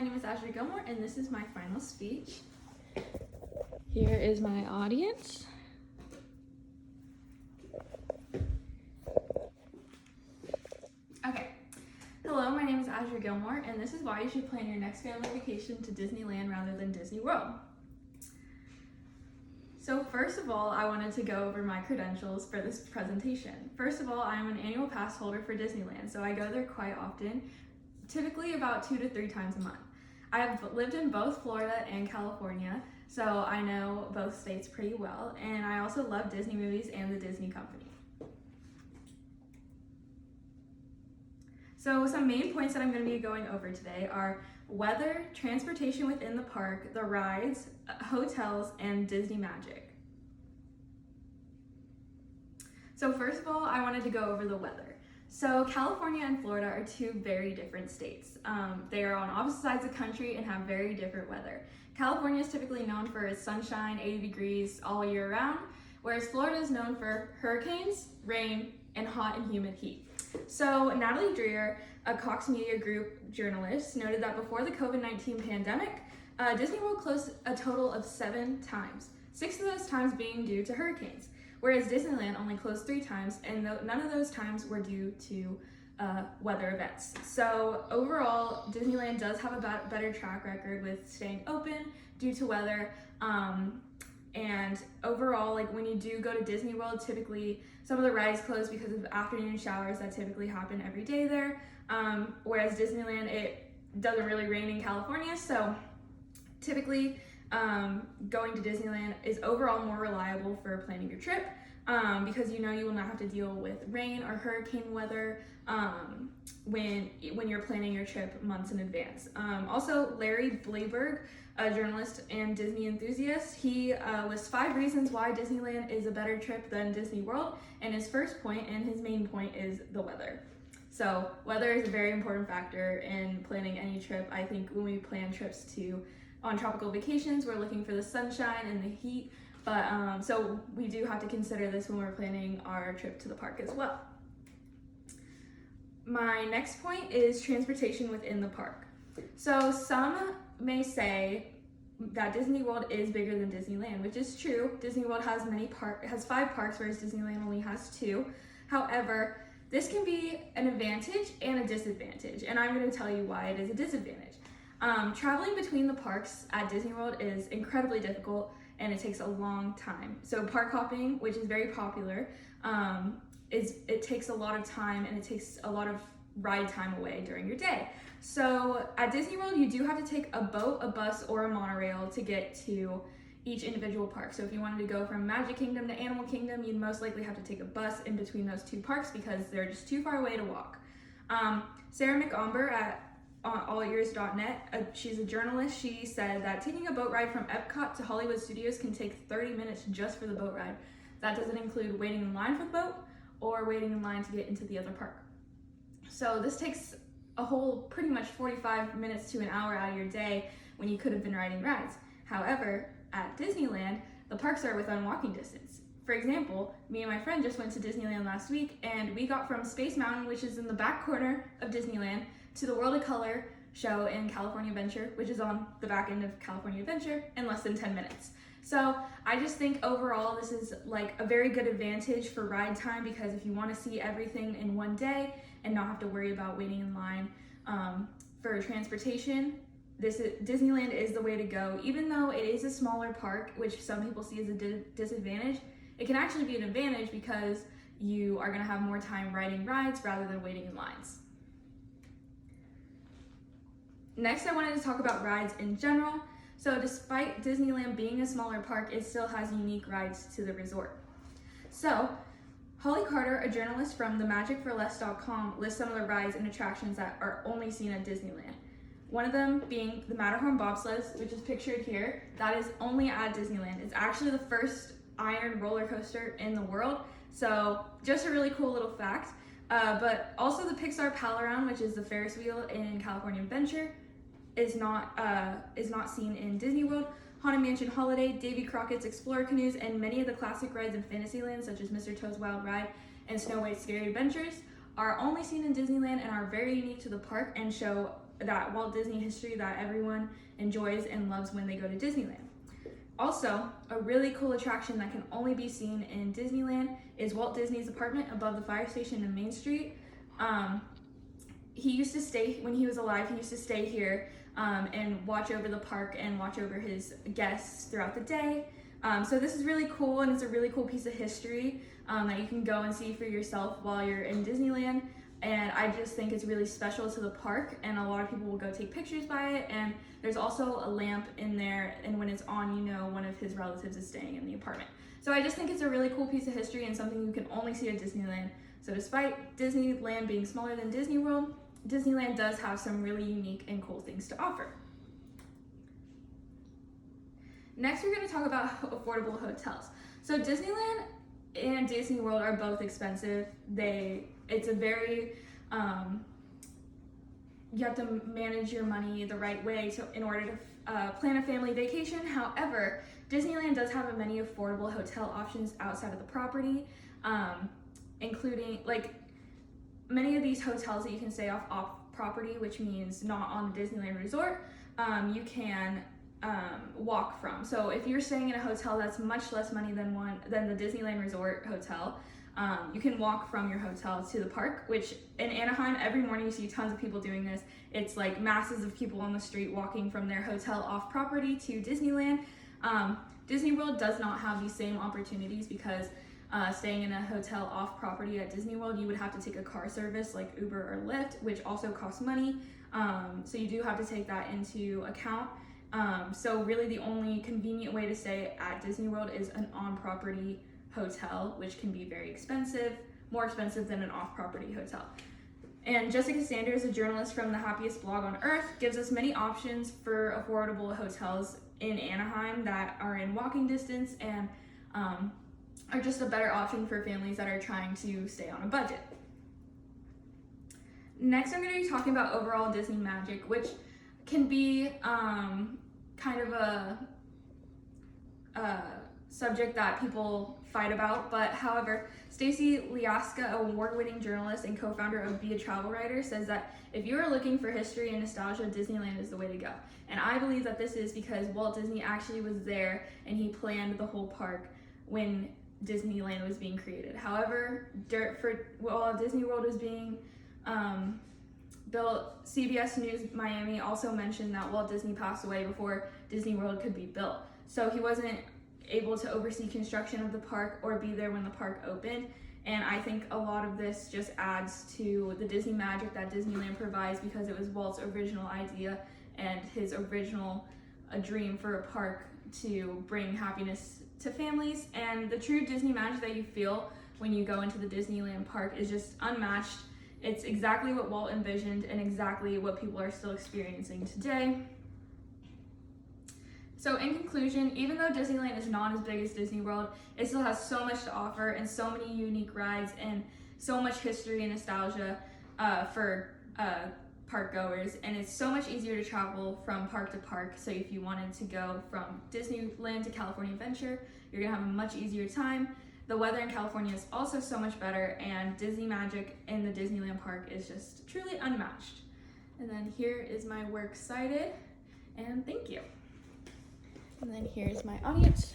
name is Azure Gilmore, and this is my final speech. Here is my audience. Okay. Hello, my name is Azure Gilmore, and this is why you should plan your next family vacation to Disneyland rather than Disney World. So first of all, I wanted to go over my credentials for this presentation. First of all, I am an annual pass holder for Disneyland, so I go there quite often, typically about 2 to 3 times a month. I have lived in both Florida and California, so I know both states pretty well, and I also love Disney movies and the Disney company. So some main points that I'm going to be going over today are weather, transportation within the park, the rides, hotels, and Disney magic. So first of all, I wanted to go over the weather. So California and Florida are two very different states. They are on opposite sides of the country and have very different weather. California is typically known for its sunshine, 80 degrees all year round, whereas Florida is known for hurricanes, rain, and hot and humid heat. So Natalie Dreher, a Cox Media Group journalist, noted that before the COVID-19 pandemic, Disney World closed a total of 7 times, 6 of those times being due to hurricanes, whereas Disneyland only closed 3 times, and none of those times were due to weather events. So overall, Disneyland does have a better track record with staying open due to weather. And overall, like when you do go to Disney World, typically some of the rides close because of afternoon showers that typically happen every day there. Whereas Disneyland, it doesn't really rain in California, so typically going to Disneyland is overall more reliable for planning your trip because you know you will not have to deal with rain or hurricane weather when you're planning your trip months in advance. Also, Larry Blayberg, a journalist and Disney enthusiast, he lists 5 reasons why Disneyland is a better trip than Disney World, and his first point and his main point is the weather. So weather is a very important factor in planning any trip. I think when we plan trips on tropical vacations, we're looking for the sunshine and the heat, but so we do have to consider this when we're planning our trip to the park as well. My next point is transportation within the park. So some may say that Disney World is bigger than Disneyland, which is true. Disney World has 5 parks, whereas Disneyland only has 2. However, this can be an advantage and a disadvantage, and I'm going to tell you why it is a disadvantage. Traveling between the parks at Disney World is incredibly difficult, and it takes a long time. So park hopping, which is very popular, it takes a lot of time, and it takes a lot of ride time away during your day. So at Disney World, you do have to take a boat, a bus, or a monorail to get to each individual park. So if you wanted to go from Magic Kingdom to Animal Kingdom, you'd most likely have to take a bus in between those 2 parks because they're just too far away to walk. Sarah McOmber at allears.net, she's a journalist. She said that taking a boat ride from Epcot to Hollywood Studios can take 30 minutes just for the boat ride. That doesn't include waiting in line for the boat or waiting in line to get into the other park. So this takes a whole pretty much 45 minutes to an hour out of your day when you could have been riding rides. However, at Disneyland, the parks are within walking distance. For example, me and my friend just went to Disneyland last week, and we got from Space Mountain, which is in the back corner of Disneyland, to the World of Color show in California Adventure, which is on the back end of California Adventure, in less than 10 minutes. So I just think overall this is like a very good advantage for ride time, because if you want to see everything in one day and not have to worry about waiting in line for transportation, Disneyland is the way to go. Even though it is a smaller park, which some people see as a disadvantage, it can actually be an advantage because you are going to have more time riding rides rather than waiting in lines. Next, I wanted to talk about rides in general. So despite Disneyland being a smaller park, it still has unique rides to the resort. So Holly Carter, a journalist from themagicforless.com, lists some of the rides and attractions that are only seen at Disneyland. One of them being the Matterhorn bobsleds, which is pictured here. That is only at Disneyland. It's actually the first iron roller coaster in the world. So just a really cool little fact. But also the Pixar Pal Around, which is the Ferris wheel in California Adventure, is not seen in Disney World. Haunted Mansion Holiday, Davy Crockett's Explorer Canoes, and many of the classic rides in Fantasyland, such as Mr. Toad's Wild Ride and Snow White's Scary Adventures, are only seen in Disneyland and are very unique to the park and show that Walt Disney history that everyone enjoys and loves when they go to Disneyland. Also, a really cool attraction that can only be seen in Disneyland is Walt Disney's apartment above the fire station in Main Street. He used to stay, when he was alive, he used to stay here and watch over the park and watch over his guests throughout the day. So this is really cool, and it's a really cool piece of history that you can go and see for yourself while you're in Disneyland. And I just think it's really special to the park, and a lot of people will go take pictures by it. And there's also a lamp in there, and when it's on, you know one of his relatives is staying in the apartment. So I just think it's a really cool piece of history and something you can only see at Disneyland. So despite Disneyland being smaller than Disney World, Disneyland does have some really unique and cool things to offer. Next, we're going to talk about affordable hotels. So Disneyland and Disney World are both expensive. It's a very, you have to manage your money the right way in order to plan a family vacation. However, Disneyland does have many affordable hotel options outside of the property, including like many of these hotels that you can stay off property, which means not on the Disneyland resort, you can walk from. So if you're staying in a hotel that's much less money than the Disneyland Resort hotel, you can walk from your hotel to the park, which in Anaheim, every morning you see tons of people doing this. It's like masses of people on the street walking from their hotel off property to Disneyland. Disney World does not have these same opportunities because staying in a hotel off property at Disney World, you would have to take a car service like Uber or Lyft, which also costs money. So you do have to take that into account. So really the only convenient way to stay at Disney World is an on-property hotel, which can be very expensive, more expensive than an off-property hotel. And Jessica Sanders, a journalist from the Happiest Blog on Earth, gives us many options for affordable hotels in Anaheim that are in walking distance and are just a better option for families that are trying to stay on a budget. Next, I'm going to be talking about overall Disney magic, which can be kind of a subject that people fight about, but however, Stacy Liaska, award-winning journalist and co-founder of Be a Travel Writer, says that if you are looking for history and nostalgia, Disneyland is the way to go. And I believe that this is because Walt Disney actually was there and he planned the whole park when Disneyland was being created. However, while Disney World was being built, CBS News Miami also mentioned that Walt Disney passed away before Disney World could be built. So he wasn't able to oversee construction of the park or be there when the park opened. And I think a lot of this just adds to the Disney magic that Disneyland provides because it was Walt's original idea and his original dream for a park to bring happiness to families. And the true Disney magic that you feel when you go into the Disneyland park is just unmatched. It's exactly what Walt envisioned and exactly what people are still experiencing today. So in conclusion, even though Disneyland is not as big as Disney World, it still has so much to offer and so many unique rides and so much history and nostalgia for park goers. And it's so much easier to travel from park to park. So if you wanted to go from Disneyland to California Adventure, you're gonna have a much easier time. The weather in California is also so much better, and Disney magic in the Disneyland park is just truly unmatched. And then here is my works cited, and thank you. And then here's my audience.